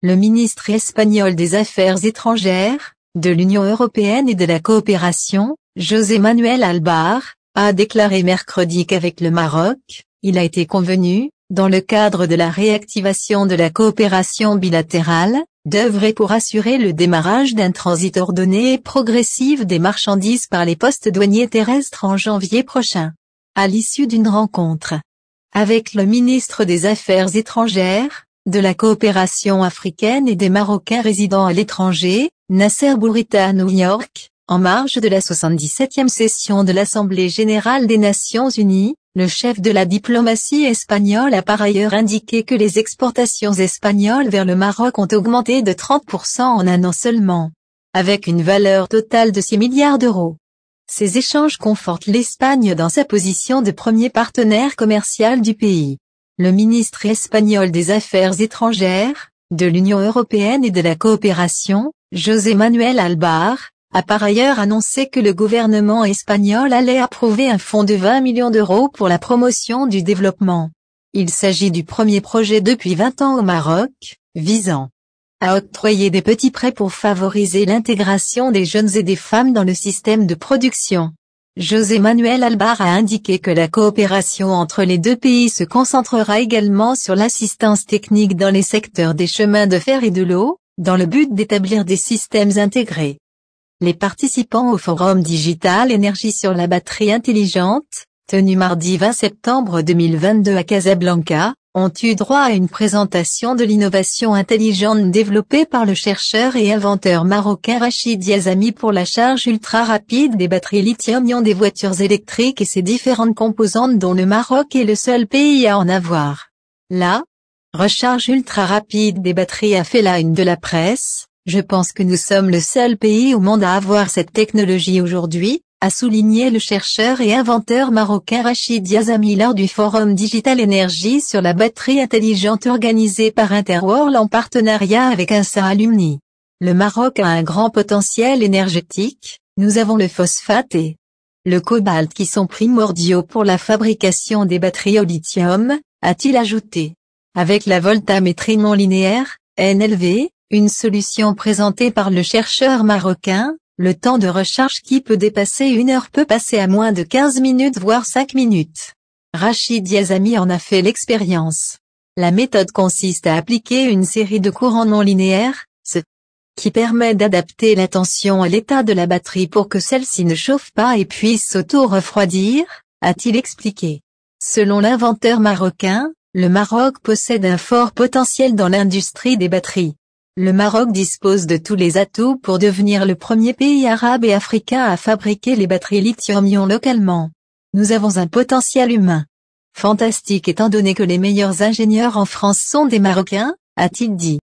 Le ministre espagnol des Affaires étrangères, de l'Union européenne et de la coopération, José Manuel Albar, a déclaré mercredi qu'avec le Maroc, il a été convenu, dans le cadre de la réactivation de la coopération bilatérale, d'œuvrer pour assurer le démarrage d'un transit ordonné et progressif des marchandises par les postes douaniers terrestres en janvier prochain. À l'issue d'une rencontre avec le ministre des Affaires étrangères, de la coopération africaine et des Marocains résidant à l'étranger, Nasser Bourita à New York, en marge de la 77e session de l'Assemblée générale des Nations unies, le chef de la diplomatie espagnole a par ailleurs indiqué que les exportations espagnoles vers le Maroc ont augmenté de 30% en un an seulement, avec une valeur totale de 6 milliards d'euros. Ces échanges confortent l'Espagne dans sa position de premier partenaire commercial du pays. Le ministre espagnol des Affaires étrangères, de l'Union européenne et de la coopération, José Manuel Albar, a par ailleurs annoncé que le gouvernement espagnol allait approuver un fonds de 20 millions d'euros pour la promotion du développement. Il s'agit du premier projet depuis 20 ans au Maroc, visant à octroyer des petits prêts pour favoriser l'intégration des jeunes et des femmes dans le système de production. José Manuel Albar a indiqué que la coopération entre les deux pays se concentrera également sur l'assistance technique dans les secteurs des chemins de fer et de l'eau, dans le but d'établir des systèmes intégrés. Les participants au Forum Digital Énergie sur la batterie intelligente, tenu mardi 20 septembre 2022 à Casablanca, ont eu droit à une présentation de l'innovation intelligente développée par le chercheur et inventeur marocain Rachid Yazami pour la charge ultra rapide des batteries lithium-ion des voitures électriques et ses différentes composantes dont le Maroc est le seul pays à en avoir. La recharge ultra rapide des batteries a fait la une de la presse. Je pense que nous sommes le seul pays au monde à avoir cette technologie aujourd'hui, a souligné le chercheur et inventeur marocain Rachid Yazami lors du Forum Digital Énergie sur la batterie intelligente organisé par Interworld en partenariat avec INSA Alumni. Le Maroc a un grand potentiel énergétique, nous avons le phosphate et le cobalt qui sont primordiaux pour la fabrication des batteries au lithium, a-t-il ajouté. Avec la voltammétrie non linéaire, NLV, une solution présentée par le chercheur marocain, le temps de recharge qui peut dépasser 1 heure peut passer à moins de 15 minutes voire 5 minutes. Rachid Yazami en a fait l'expérience. La méthode consiste à appliquer une série de courants non linéaires, ce qui permet d'adapter la tension à l'état de la batterie pour que celle-ci ne chauffe pas et puisse s'auto-refroidir, a-t-il expliqué. Selon l'inventeur marocain, le Maroc possède un fort potentiel dans l'industrie des batteries. Le Maroc dispose de tous les atouts pour devenir le premier pays arabe et africain à fabriquer les batteries lithium-ion localement. Nous avons un potentiel humain fantastique étant donné que les meilleurs ingénieurs en France sont des Marocains, a-t-il dit.